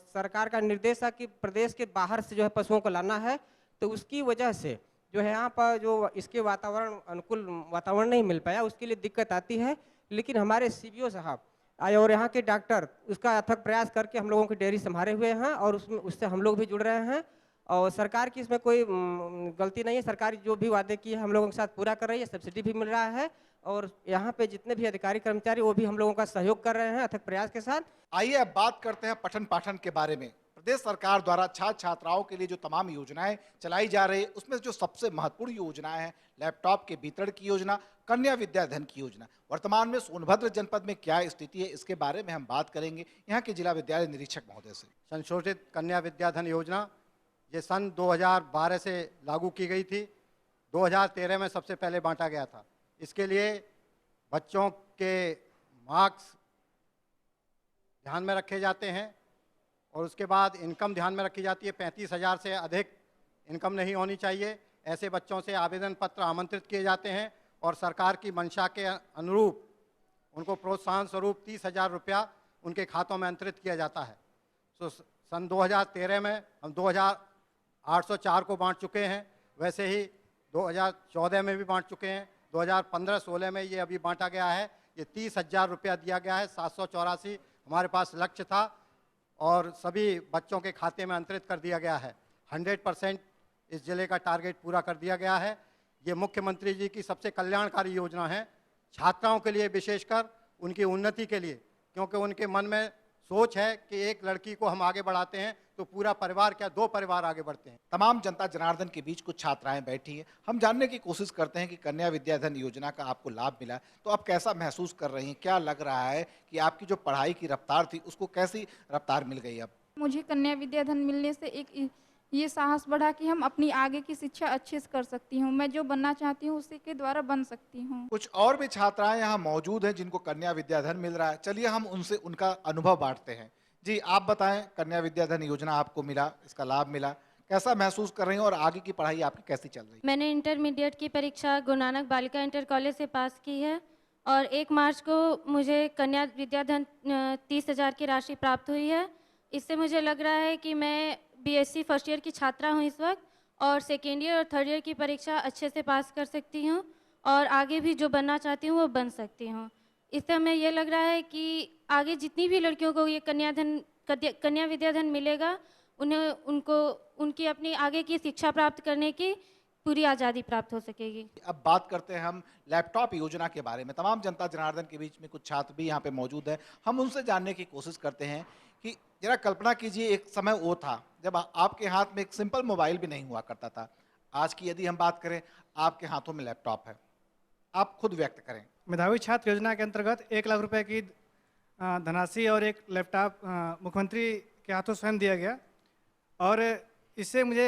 सरकार का निर्देश है कि प्रदेश के बाहर से जो है पशुओं को लाना है, तो उसकी वजह से जो है यहाँ पर जो इसके वातावरण अनुकूल वातावरण नहीं मिल पाया, उसके लिए दिक्कत आती है। लेकिन हमारे CBO साहब आए और यहाँ के डॉक्टर उसका अथक प्रयास करके हम लोगों की डेयरी संभाले हुए हैं और उससे हम लोग भी जुड़ रहे हैं और सरकार की इसमें कोई गलती नहीं है। सरकार जो भी वादे किए हम लोगों के साथ पूरा कर रही है, सब्सिडी भी मिल रहा है और यहाँ पे जितने भी अधिकारी कर्मचारी वो भी हम लोगों का सहयोग कर रहे हैं अथक प्रयास के साथ। आइए अब बात करते हैं पठन पाठन के बारे में। प्रदेश सरकार द्वारा छात्र छात्राओं के लिए जो तमाम योजनाएं चलाई जा रही है, उसमें जो सबसे महत्वपूर्ण योजनाएं हैं, लैपटॉप के वितरण की योजना, कन्या विद्याधन की योजना। वर्तमान में सोनभद्र जनपद में क्या स्थिति है, इसके बारे में हम बात करेंगे यहाँ के जिला विद्यालय निरीक्षक महोदय से। संशोधित कन्या विद्याधन योजना ये सन 2012 से लागू की गई थी। 2013 में सबसे पहले बांटा गया था। इसके लिए बच्चों के मार्क्स ध्यान में रखे जाते हैं और उसके बाद इनकम ध्यान में रखी जाती है। 35,000 से अधिक इनकम नहीं होनी चाहिए। ऐसे बच्चों से आवेदन पत्र आमंत्रित किए जाते हैं और सरकार की मंशा के अनुरूप उनको प्रोत्साहन स्वरूप 30,000 रुपया उनके खातों में अंतरित किया जाता है। तो सन 2013 में हम 2,804 को बांट चुके हैं। वैसे ही 2014 में भी बांट चुके हैं। 2015-16 में ये अभी बांटा गया है। ये 30,000 रुपया दिया गया है। 784 हमारे पास लक्ष्य था और सभी बच्चों के खाते में अंतरित कर दिया गया है। 100% इस जिले का टारगेट पूरा कर दिया गया है। ये मुख्यमंत्री जी की सबसे कल्याणकारी योजना है, छात्राओं के लिए, विशेषकर उनकी उन्नति के लिए, क्योंकि उनके मन में सोच है कि एक लड़की को हम आगे बढ़ाते हैं तो पूरा परिवार क्या 2 परिवार आगे बढ़ते हैं। तमाम जनता जनार्दन के बीच कुछ छात्राएं बैठी हैं। हम जानने की कोशिश करते हैं कि कन्या विद्याधन योजना का आपको लाभ मिला, तो आप कैसा महसूस कर रही हैं? क्या लग रहा है कि आपकी जो पढ़ाई की रफ्तार थी उसको कैसी रफ्तार मिल गई? अब मुझे कन्या विद्याधन मिलने से एक ये साहस बढ़ा कि हम अपनी आगे की शिक्षा अच्छे से कर सकती हूँ। मैं जो बनना चाहती हूँ उसी के द्वारा बन सकती हूँ। कुछ और भी छात्राएं यहाँ मौजूद हैं जिनको कन्या विद्याधन मिल रहा है। चलिए हम उनसे उनका अनुभव बांटते हैं। जी, आप बताएं, कन्या विद्याधन योजना आपको मिला, इसका लाभ मिला, कैसा महसूस कर रही हैं और आगे की पढ़ाई आपकी कैसी चल रही है? मैंने इंटरमीडिएट की परीक्षा गुरु नानक बालिका इंटर कॉलेज से पास की है और 1 मार्च को मुझे कन्या विद्याधन 30,000 की राशि प्राप्त हुई है। इससे मुझे लग रहा है कि मैं बीएससी फर्स्ट ईयर की छात्रा हूँ इस वक्त और सेकेंड ईयर और थर्ड ईयर की परीक्षा अच्छे से पास कर सकती हूँ और आगे भी जो बनना चाहती हूँ वो बन सकती हूँ। इससे हमें ये लग रहा है कि आगे जितनी भी लड़कियों को ये कन्या विद्याधन मिलेगा उनकी अपनी आगे की शिक्षा प्राप्त करने की पूरी आज़ादी प्राप्त हो सकेगी। अब बात करते हैं हम लैपटॉप योजना के बारे में। तमाम जनता जनार्दन के बीच में कुछ छात्र भी यहाँ पे मौजूद हैं। हम उनसे जानने की कोशिश करते हैं कि जरा कल्पना कीजिए, एक समय वो था जब आपके हाथ में एक सिंपल मोबाइल भी नहीं हुआ करता था। आज की यदि हम बात करें, आपके हाथों में लैपटॉप है। आप खुद व्यक्त करें। मेधावी छात्र योजना के अंतर्गत 1 लाख रुपए की धनराशि और एक लैपटॉप मुख्यमंत्री के हाथों स्वयं दिया गया और इससे मुझे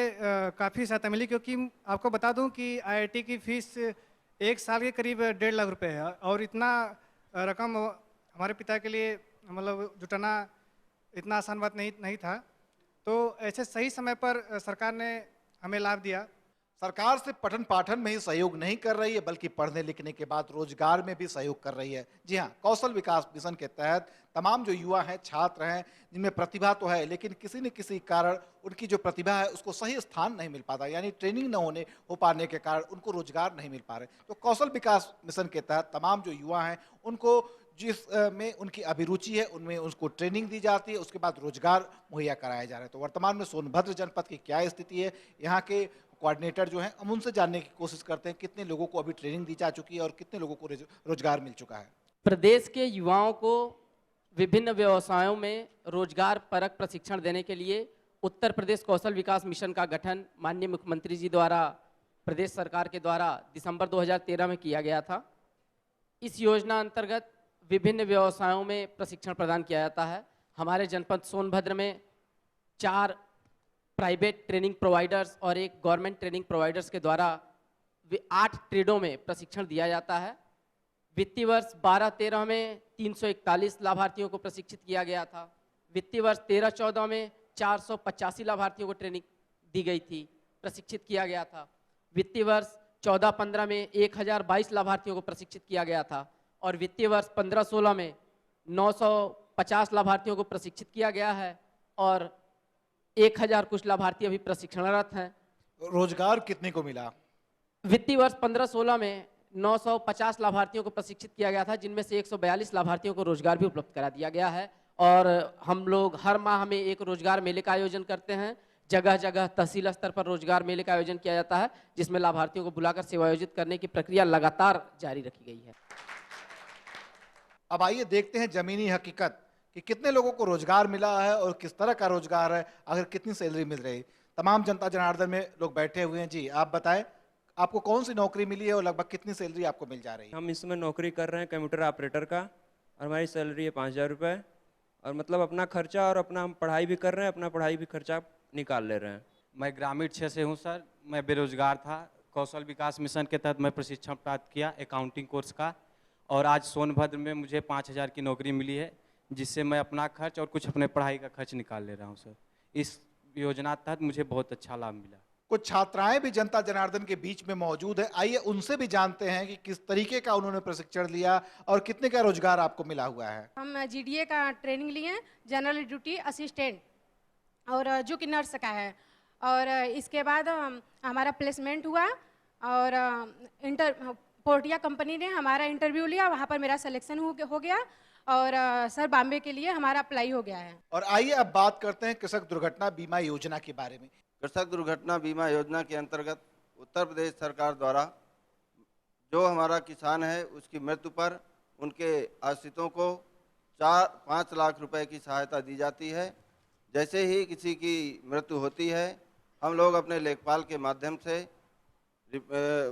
काफ़ी सहायता मिली, क्योंकि आपको बता दूं कि आईआईटी की फ़ीस 1 साल के करीब 1.5 लाख रुपए है और इतना रकम हमारे पिता के लिए मतलब जुटाना इतना आसान बात नहीं था। तो ऐसे सही समय पर सरकार ने हमें लाभ दिया। सरकार से पठन पाठन में ही सहयोग नहीं कर रही है, बल्कि पढ़ने लिखने के बाद रोजगार में भी सहयोग कर रही है। जी हाँ, कौशल विकास मिशन के तहत तमाम जो युवा हैं, छात्र हैं, जिनमें प्रतिभा तो है लेकिन किसी न किसी कारण उनकी जो प्रतिभा है उसको सही स्थान नहीं मिल पाता, यानी ट्रेनिंग न हो पाने के कारण उनको रोजगार नहीं मिल पा रहे। तो कौशल विकास मिशन के तहत तमाम जो युवा हैं उनको जिस में उनकी अभिरुचि है उनमें उसको ट्रेनिंग दी जाती है, उसके बाद रोजगार मुहैया कराया जा रहा है। तो वर्तमान में सोनभद्र जनपद की क्या स्थिति है, यहाँ के कोऑर्डिनेटर जो हैं, हम उनसे जानने की कोशिश करते हैं कितने लोगों को अभी ट्रेनिंग दी जा चुकी है और कितने लोगों को रोजगार मिल चुका है। प्रदेश के युवाओं को विभिन्न व्यवसायों में रोजगार परक प्रशिक्षण देने के लिए उत्तर प्रदेश कौशल विकास मिशन का गठन माननीय मुख्यमंत्री जी द्वारा प्रदेश सरकार के द्वारा दिसंबर 2013 में किया गया था। इस योजना अंतर्गत विभिन्न व्यवसायों में प्रशिक्षण प्रदान किया जाता है। हमारे जनपद सोनभद्र में 4 प्राइवेट ट्रेनिंग प्रोवाइडर्स और एक गवर्नमेंट ट्रेनिंग प्रोवाइडर्स के द्वारा 8 ट्रेडों में प्रशिक्षण दिया जाता है। वित्तीय वर्ष 12-13 में 341 लाभार्थियों को प्रशिक्षित किया गया था। वित्तीय वर्ष 13-14 में 485 लाभार्थियों को ट्रेनिंग दी गई थी, प्रशिक्षित किया गया था। वित्तीय वर्ष 14-15 में 1022 लाभार्थियों को प्रशिक्षित किया गया था और वित्तीय वर्ष 15-16 में 950 लाभार्थियों को प्रशिक्षित किया गया है और 1000 कुछ लाभार्थी अभी प्रशिक्षणरत हैं। रोजगार कितने को मिला? वित्तीय वर्ष 15-16 में 950 लाभार्थियों को प्रशिक्षित किया गया था, जिनमें से 142 लाभार्थियों को रोजगार भी उपलब्ध करा दिया गया है। और हम लोग हर माह में एक रोजगार मेले का आयोजन करते हैं। जगह जगह तहसील स्तर पर रोजगार मेले का आयोजन किया जाता है, जिसमें लाभार्थियों को बुलाकर सेवायोजित करने की प्रक्रिया लगातार जारी रखी गई है। अब आइए देखते हैं जमीनी हकीकत कि कितने लोगों को रोजगार मिला है और किस तरह का रोजगार है, अगर कितनी सैलरी मिल रही है। तमाम जनता जनार्दन में लोग बैठे हुए हैं। जी, आप बताएं, आपको कौन सी नौकरी मिली है और लगभग कितनी सैलरी आपको मिल जा रही है? हम इसमें नौकरी कर रहे हैं कंप्यूटर ऑपरेटर का और हमारी सैलरी है 5000 रुपये और मतलब अपना खर्चा और अपना हम पढ़ाई भी कर रहे हैं, अपना पढ़ाई भी खर्चा निकाल ले रहे हैं। मैं ग्रामीण क्षेत्र से हूँ सर। मैं बेरोजगार था। कौशल विकास मिशन के तहत मैं प्रशिक्षण प्राप्त किया अकाउंटिंग कोर्स का और आज सोनभद्र में मुझे 5000 की नौकरी मिली है, जिससे मैं अपना खर्च और कुछ अपने पढ़ाई का खर्च निकाल ले रहा हूँ सर। इस योजना तहत मुझे बहुत अच्छा लाभ मिला। कुछ छात्राएं भी जनता जनार्दन के बीच में मौजूद है। आइए उनसे भी जानते हैं कि किस तरीके का उन्होंने प्रशिक्षण लिया और कितने का रोजगार आपको मिला हुआ है। हम जीडीए का ट्रेनिंग लिए, जनरल ड्यूटी असिस्टेंट, और जो कि नर्स का है। और इसके बाद हमारा प्लेसमेंट हुआ और पोर्टिया कंपनी ने हमारा इंटरव्यू लिया, वहाँ पर मेरा सिलेक्शन हो गया और सर बॉम्बे के लिए हमारा अप्लाई हो गया है। और आइए अब बात करते हैं कृषक दुर्घटना बीमा योजना के बारे में। कृषक दुर्घटना बीमा योजना के अंतर्गत उत्तर प्रदेश सरकार द्वारा जो हमारा किसान है उसकी मृत्यु पर उनके आश्रितों को 4-5 लाख रुपए की सहायता दी जाती है। जैसे ही किसी की मृत्यु होती है, हम लोग अपने लेखपाल के माध्यम से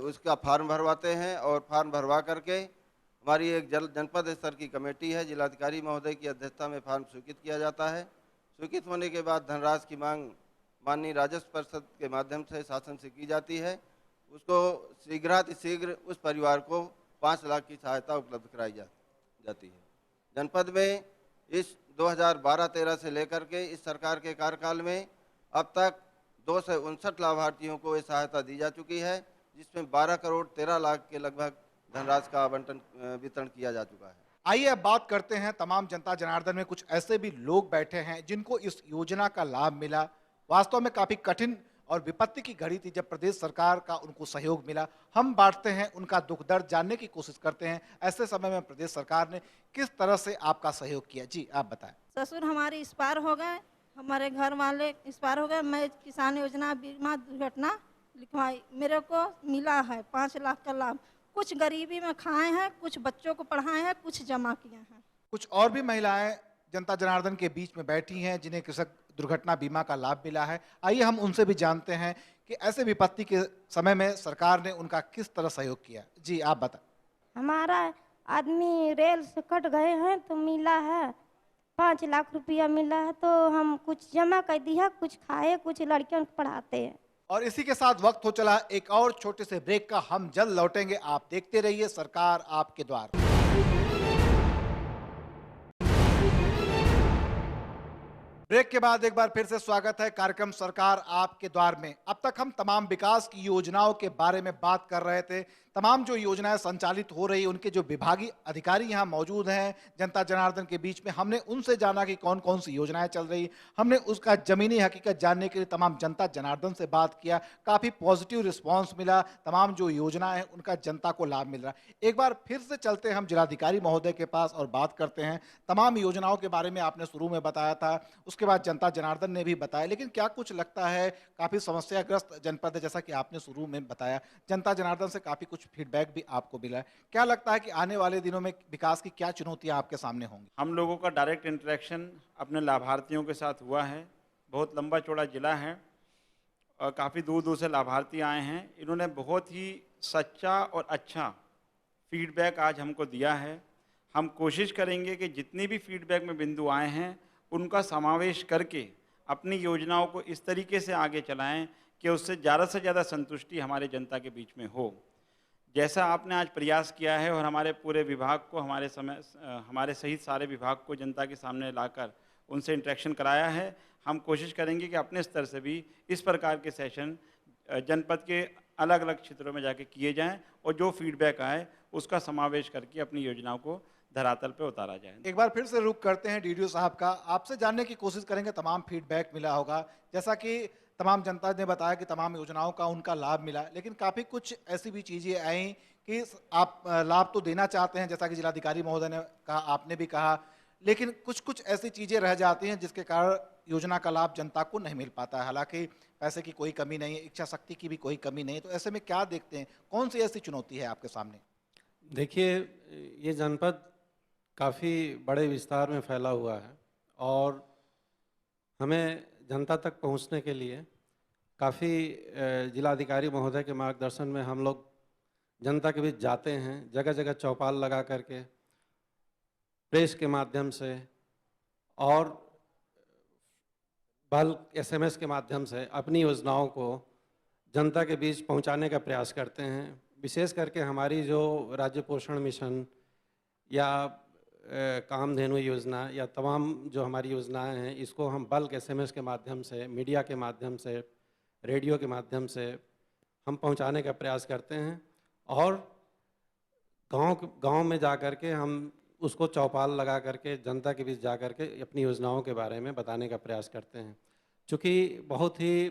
उसका फार्म भरवाते हैं और फार्म भरवा करके हमारी एक जनपद स्तर की कमेटी है, जिलाधिकारी महोदय की अध्यक्षता में फार्म स्वीकृत किया जाता है। स्वीकृत होने के बाद धनराशि की मांग माननीय राजस्व परिषद के माध्यम से शासन से की जाती है, उसको शीघ्रातिशीघ्र उस परिवार को 5 लाख की सहायता उपलब्ध कराई जाती है। जनपद में इस 2012-13 से लेकर के इस सरकार के कार्यकाल में अब तक 259 लाभार्थियों को ये सहायता दी जा चुकी है, जिसमें 12 करोड़ 13 लाख के लगभग धनराशि का आवंटन वितरण किया जा चुका है। आइए अब बात करते हैं तमाम जनता जनार्दन में कुछ ऐसे भी लोग बैठे हैं जिनको इस योजना का लाभ मिला। वास्तव में काफी कठिन और विपत्ति की घड़ी थी जब प्रदेश सरकार का उनको सहयोग मिला। हम बांटते हैं उनका दुख दर्द, जानने की कोशिश करते हैं ऐसे समय में प्रदेश सरकार ने किस तरह से आपका सहयोग किया। जी आप बताएं। ससुर हमारे एक्सपायर हो गए, हमारे घर वाले एक्सपायर हो गए। मैं किसान योजना बीमा दुर्घटना लिखवाई, मेरे को मिला है 5 लाख का लाभ। कुछ गरीबी में खाए हैं, कुछ बच्चों को पढ़ाए हैं, कुछ जमा किए हैं। कुछ और भी महिलाएं जनता जनार्दन के बीच में बैठी हैं जिन्हें कृषक दुर्घटना बीमा का लाभ मिला है। आइए हम उनसे भी जानते हैं कि ऐसे विपत्ति के समय में सरकार ने उनका किस तरह सहयोग किया। जी आप बताएं। हमारा आदमी रेल से कट गए हैं तो मिला है 5 लाख रुपया मिला है, तो हम कुछ जमा कर दिया, कुछ खाए, कुछ लड़कियों को पढ़ाते हैं। और इसी के साथ वक्त हो चला एक और छोटे से ब्रेक का। हम जल्द लौटेंगे, आप देखते रहिए सरकार आपके द्वार। ब्रेक के बाद एक बार फिर से स्वागत है कार्यक्रम सरकार आपके द्वार में। अब तक हम तमाम विकास की योजनाओं के बारे में बात कर रहे थे। तमाम जो योजनाएं संचालित हो रही, उनके जो विभागीय अधिकारी यहाँ मौजूद हैं जनता जनार्दन के बीच में, हमने उनसे जाना कि कौन कौन सी योजनाएं चल रही। हमने उसका जमीनी हकीकत जानने के लिए तमाम जनता जनार्दन से बात किया। काफ़ी पॉजिटिव रिस्पॉन्स मिला। तमाम जो योजनाएं हैं उनका जनता को लाभ मिल रहा है। एक बार फिर से चलते हैं हम जिलाधिकारी महोदय के पास और बात करते हैं। तमाम योजनाओं के बारे में आपने शुरू में बताया था, उसके बाद जनता जनार्दन ने भी बताया, लेकिन क्या कुछ लगता है काफ़ी समस्याग्रस्त जनपद है जैसा कि आपने शुरू में बताया। जनता जनार्दन से काफ़ी कुछ फीडबैक भी आपको मिला है। क्या लगता है कि आने वाले दिनों में विकास की क्या चुनौतियां आपके सामने होंगी? हम लोगों का डायरेक्ट इंटरेक्शन अपने लाभार्थियों के साथ हुआ है। बहुत लंबा चौड़ा जिला है और काफ़ी दूर दूर से लाभार्थी आए हैं। इन्होंने बहुत ही सच्चा और अच्छा फीडबैक आज हमको दिया है। हम कोशिश करेंगे कि जितनी भी फीडबैक में बिंदु आए हैं उनका समावेश करके अपनी योजनाओं को इस तरीके से आगे चलाएं कि उससे ज़्यादा से ज़्यादा संतुष्टि हमारे जनता के बीच में हो। जैसा आपने आज प्रयास किया है और हमारे पूरे विभाग को, हमारे सहित सारे विभाग को जनता के सामने लाकर उनसे इंटरेक्शन कराया है, हम कोशिश करेंगे कि अपने स्तर से भी इस प्रकार के सेशन जनपद के अलग अलग क्षेत्रों में जाके किए जाएं और जो फीडबैक आए उसका समावेश करके अपनी योजनाओं को धरातल पे उतारा जाए। एक बार फिर से रुक करते हैं डीडीओ साहब का, आपसे जानने की कोशिश करेंगे। तमाम फीडबैक मिला होगा, जैसा कि तमाम जनता ने बताया कि तमाम योजनाओं का उनका लाभ मिला, लेकिन काफ़ी कुछ ऐसी भी चीज़ें आई कि आप लाभ तो देना चाहते हैं, जैसा कि जिलाधिकारी महोदय ने कहा, आपने भी कहा, लेकिन कुछ कुछ ऐसी चीज़ें रह जाती हैं जिसके कारण योजना का लाभ जनता को नहीं मिल पाता है। हालांकि पैसे की कोई कमी नहीं है, इच्छा शक्ति की भी कोई कमी नहीं है, तो ऐसे में क्या देखते हैं, कौन सी ऐसी चुनौती है आपके सामने? देखिए, ये जनपद काफ़ी बड़े विस्तार में फैला हुआ है और हमें जनता तक पहुंचने के लिए काफ़ी जिलाधिकारी महोदय के मार्गदर्शन में हम लोग जनता के बीच जाते हैं। जगह जगह चौपाल लगा करके, प्रेस के माध्यम से और बल्क SMS के माध्यम से अपनी योजनाओं को जनता के बीच पहुंचाने का प्रयास करते हैं। विशेष करके हमारी जो राज्य पोषण मिशन या कामधेनु योजना या तमाम जो हमारी योजनाएं हैं, इसको हम बल्क SMS के माध्यम से, मीडिया के माध्यम से, रेडियो के माध्यम से हम पहुंचाने का प्रयास करते हैं और गांव में जा कर के हम उसको चौपाल लगा करके जनता के बीच जा कर के अपनी योजनाओं के बारे में बताने का प्रयास करते हैं। चूँकि बहुत ही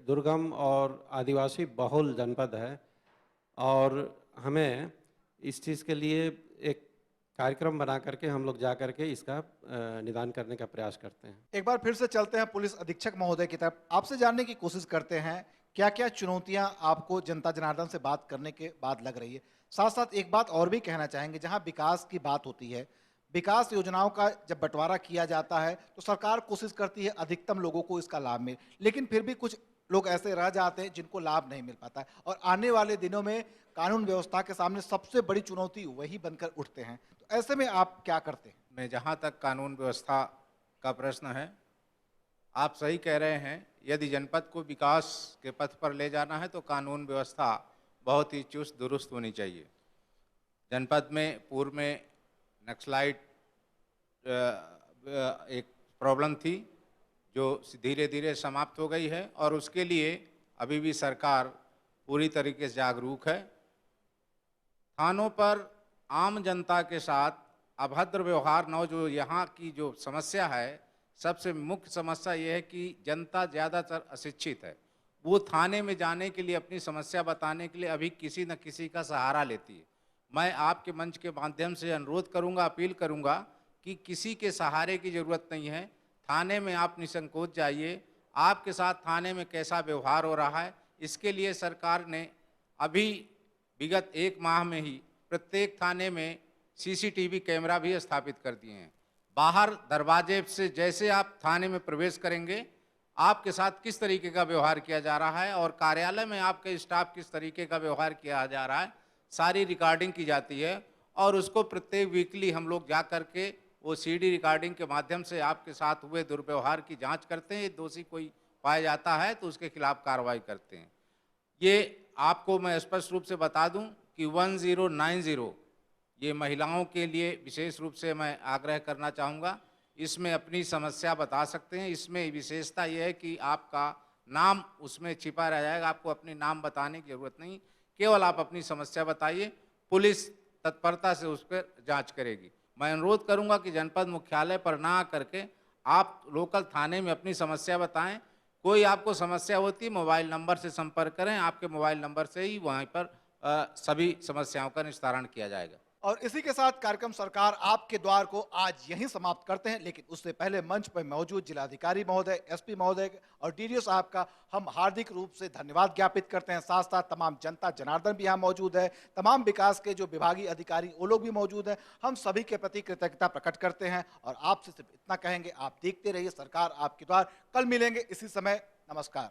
दुर्गम और आदिवासी बहुल जनपद है और हमें इस चीज़ के लिए एक कार्यक्रम बना करके हम लोग जा करके इसका निदान करने का प्रयास करते हैं। एक बार फिर से चलते हैं पुलिस अधीक्षक महोदय की तरफ, आपसे जानने की कोशिश करते हैं क्या क्या चुनौतियां आपको जनता जनार्दन से बात करने के बाद लग रही है। साथ साथ एक बात और भी कहना चाहेंगे, जहां विकास की बात होती है, विकास योजनाओं का जब बंटवारा किया जाता है तो सरकार कोशिश करती है अधिकतम लोगों को इसका लाभ मिले, लेकिन फिर भी कुछ लोग ऐसे रह जाते हैं जिनको लाभ नहीं मिल पाता है और आने वाले दिनों में कानून व्यवस्था के सामने सबसे बड़ी चुनौती वही बनकर उठते हैं। तो ऐसे में आप क्या करते हैं? मैं जहाँ तक कानून व्यवस्था का प्रश्न है, आप सही कह रहे हैं। यदि जनपद को विकास के पथ पर ले जाना है तो कानून व्यवस्था बहुत ही चुस्त दुरुस्त होनी चाहिए। जनपद में पूर्व में नक्सलाइट एक प्रॉब्लम थी जो धीरे धीरे समाप्त हो गई है और उसके लिए अभी भी सरकार पूरी तरीके से जागरूक है। थानों पर आम जनता के साथ अभद्र व्यवहार न हो, जो यहाँ की जो समस्या है, सबसे मुख्य समस्या ये है कि जनता ज़्यादातर अशिक्षित है। वो थाने में जाने के लिए, अपनी समस्या बताने के लिए अभी किसी न किसी का सहारा लेती है। मैं आपके मंच के माध्यम से अनुरोध करूंगा, अपील करूंगा कि किसी के सहारे की ज़रूरत नहीं है। थाने में आप निसंकोच जाइए। आपके साथ थाने में कैसा व्यवहार हो रहा है, इसके लिए सरकार ने अभी विगत 1 माह में ही प्रत्येक थाने में सीसीटीवी कैमरा भी स्थापित कर दिए हैं। बाहर दरवाजे से जैसे आप थाने में प्रवेश करेंगे, आपके साथ किस तरीके का व्यवहार किया जा रहा है और कार्यालय में आपके स्टाफ किस तरीके का व्यवहार किया जा रहा है, सारी रिकॉर्डिंग की जाती है और उसको प्रत्येक वीकली हम लोग जा करके वो सीडी रिकॉर्डिंग के माध्यम से आपके साथ हुए दुर्व्यवहार की जांच करते हैं। दोषी कोई पाया जाता है तो उसके खिलाफ कार्रवाई करते हैं। ये आपको मैं स्पष्ट रूप से बता दूं कि 1090 ये महिलाओं के लिए विशेष रूप से मैं आग्रह करना चाहूँगा। इसमें अपनी समस्या बता सकते हैं। इसमें विशेषता ये है कि आपका नाम उसमें छिपा रह जाएगा, आपको अपनी नाम बताने की ज़रूरत नहीं, केवल आप अपनी समस्या बताइए, पुलिस तत्परता से उस पर जांच करेगी। मैं अनुरोध करूंगा कि जनपद मुख्यालय पर ना करके आप लोकल थाने में अपनी समस्या बताएं। कोई आपको समस्या होती, मोबाइल नंबर से संपर्क करें, आपके मोबाइल नंबर से ही वहीं पर सभी समस्याओं का निस्तारण किया जाएगा। और इसी के साथ कार्यक्रम सरकार आपके द्वार को आज यहीं समाप्त करते हैं। लेकिन उससे पहले मंच पर मौजूद जिलाधिकारी महोदय, एसपी महोदय और डीडीओ साहब का हम हार्दिक रूप से धन्यवाद ज्ञापित करते हैं। साथ साथ तमाम जनता जनार्दन भी यहाँ मौजूद है, तमाम विकास के जो विभागीय अधिकारी वो लोग भी मौजूद हैं। हम सभी के प्रति कृतज्ञता प्रकट करते हैं और आपसे सिर्फ इतना कहेंगे, आप देखते रहिए सरकार आपके द्वार। कल मिलेंगे इसी समय। नमस्कार।